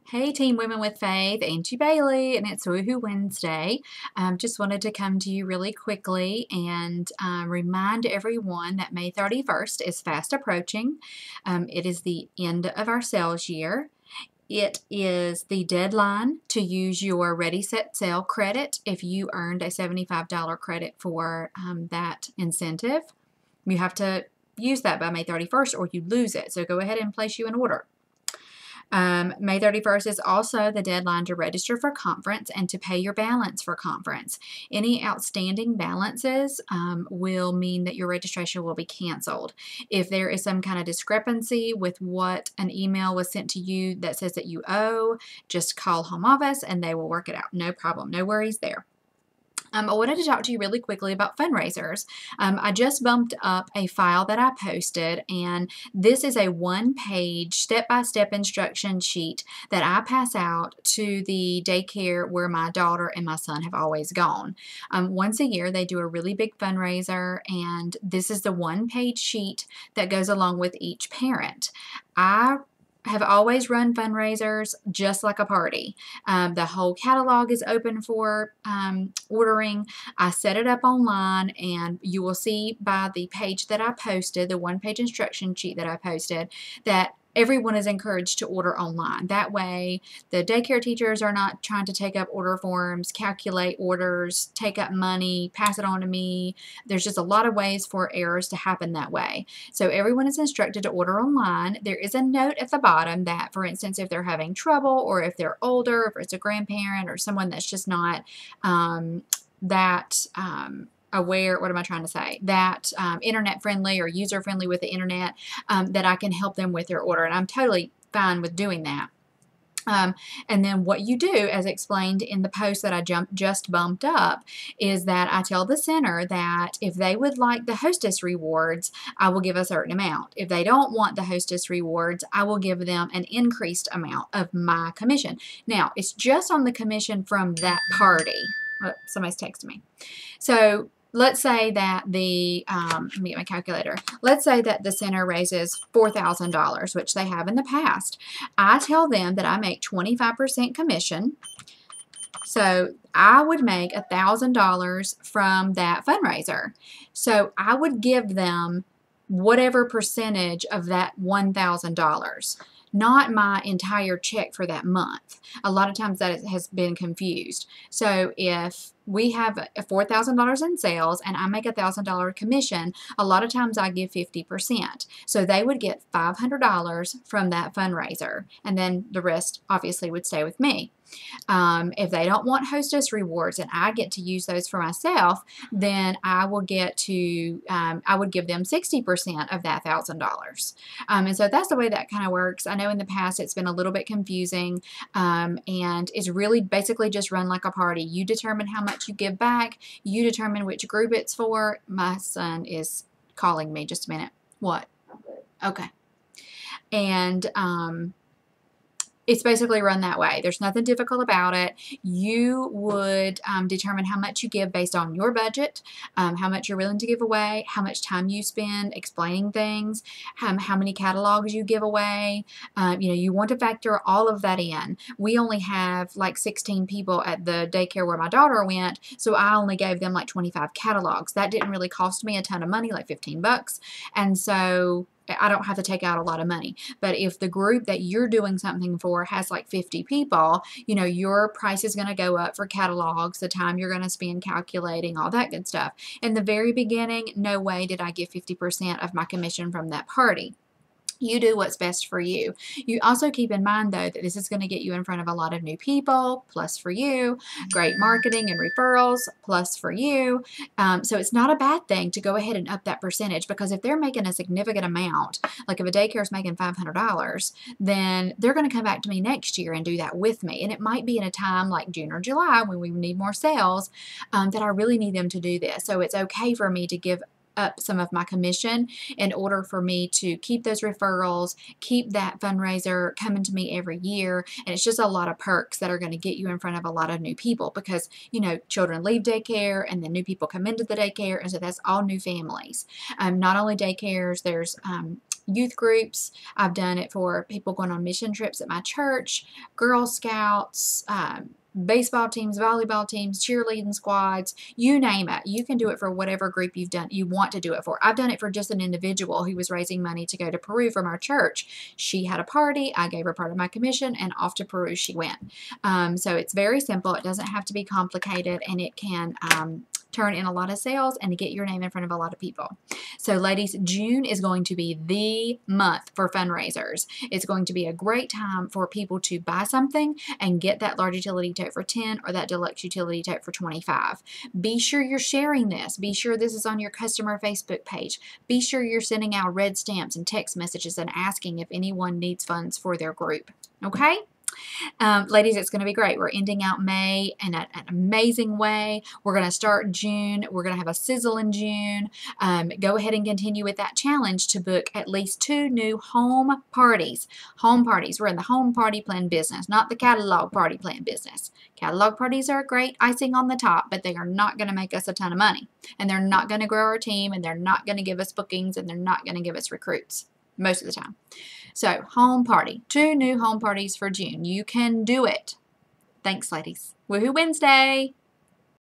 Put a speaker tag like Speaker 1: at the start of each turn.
Speaker 1: Hey Team Women with Faith, Auntie Bailey, and it's WooHoo Wednesday. Just wanted to come to you really quickly and remind everyone that May 31st is fast approaching. It is the end of our sales year. It is the deadline to use your Ready, Set, Sale credit if you earned a $75 credit for that incentive. You have to use that by May 31st or you lose it, so go ahead and place you an order. May 31st is also the deadline to register for conference and to pay your balance for conference. Any outstanding balances will mean that your registration will be canceled. If there is some kind of discrepancy with what an email was sent to you that says that you owe, just call home office and they will work it out. No problem. No worries there. I wanted to talk to you really quickly about fundraisers. I just bumped up a file that I posted, and this is a one-page step-by-step instruction sheet that I pass out to the daycare where my daughter and my son have always gone. Once a year, they do a really big fundraiser, and this is the one-page sheet that goes along with each parent. I have always run fundraisers just like a party. The whole catalog is open for ordering. I set it up online, and you will see by the page that I posted, the one-page instruction sheet that I posted, that everyone is encouraged to order online. That way, the daycare teachers are not trying to take up order forms, calculate orders, take up money, pass it on to me. There's just a lot of ways for errors to happen that way. So everyone is instructed to order online. There is a note at the bottom that, for instance, if they're having trouble or if they're older, if it's a grandparent or someone that's just not aware, what am I trying to say, that internet friendly or user friendly with the internet, that I can help them with their order. And I'm totally fine with doing that. And then what you do, as explained in the post that I just bumped up, is that I tell the center that if they would like the hostess rewards, I will give a certain amount. If they don't want the hostess rewards, I will give them an increased amount of my commission. Now, it's just on the commission from that party. Oh, somebody's texting me. So let's say that the, let me get my calculator. Let's say that the center raises $4,000, which they have in the past. I tell them that I make 25% commission. So I would make $1,000 from that fundraiser. So I would give them whatever percentage of that $1,000. Not my entire check for that month. A lot of times that has been confused. So if we have $4,000 in sales and I make $1,000 commission, a lot of times I give 50%. So they would get $500 from that fundraiser, and then the rest obviously would stay with me. If they don't want hostess rewards and I get to use those for myself, then I will get to, I would give them 60% of that $1,000. And so that's the way that kind of works. I know in the past it's been a little bit confusing, and it's really basically just run like a party. You determine how much you give back. You determine which group it's for. My son is calling me. Just a minute. What? Okay. And, it's basically run that way. There's nothing difficult about it. You would determine how much you give based on your budget, how much you're willing to give away, how much time you spend explaining things, how many catalogs you give away. You want to factor all of that in. We only have like 16 people at the daycare where my daughter went, so I only gave them like 25 catalogs. That didn't really cost me a ton of money, like 15 bucks. And so I don't have to take out a lot of money. But if the group that you're doing something for has like 50 people, your price is going to go up for catalogs, the time you're going to spend calculating, all that good stuff. In the very beginning, no way did I get 50% of my commission from that party. You do what's best for you. You also keep in mind, though, that this is going to get you in front of a lot of new people, plus for you, great marketing and referrals, plus for you. So it's not a bad thing to go ahead and up that percentage, because if they're making a significant amount, like if a daycare is making $500, then they're going to come back to me next year and do that with me. And it might be in a time like June or July when we need more sales, that I really need them to do this. So it's okay for me to give up some of my commission in order for me to keep those referrals, keep that fundraiser coming to me every year. And it's just a lot of perks that are going to get you in front of a lot of new people, because, children leave daycare and then new people come into the daycare. And so that's all new families. Not only daycares, there's youth groups. I've done it for people going on mission trips at my church, Girl Scouts, baseball teams, volleyball teams, cheerleading squads, you name it. You can do it for whatever group you want to do it for. I've done it for just an individual who was raising money to go to Peru from our church. She had a party. I gave her part of my commission, and off to Peru she went. So it's very simple. It doesn't have to be complicated, and it can turn in a lot of sales and get your name in front of a lot of people. So ladies, June is going to be the month for fundraisers. It's going to be a great time for people to buy something and get that large utility tote for 10 or that deluxe utility tote for 25. Be sure you're sharing this. Be sure this is on your customer Facebook page. Be sure you're sending out red stamps and text messages and asking if anyone needs funds for their group. Okay? Ladies, it's going to be great. We're ending out May in an amazing way. We're going to start June. We're going to have a sizzle in June. Go ahead and continue with that challenge to book at least 2 new home parties. Home parties. We're in the home party plan business, not the catalog party plan business. Catalog parties are great icing on the top, but they are not going to make us a ton of money. And they're not going to grow our team, and they're not going to give us bookings, and they're not going to give us recruits most of the time. So, home party. 2 new home parties for June. You can do it. Thanks, ladies. Woohoo Wednesday!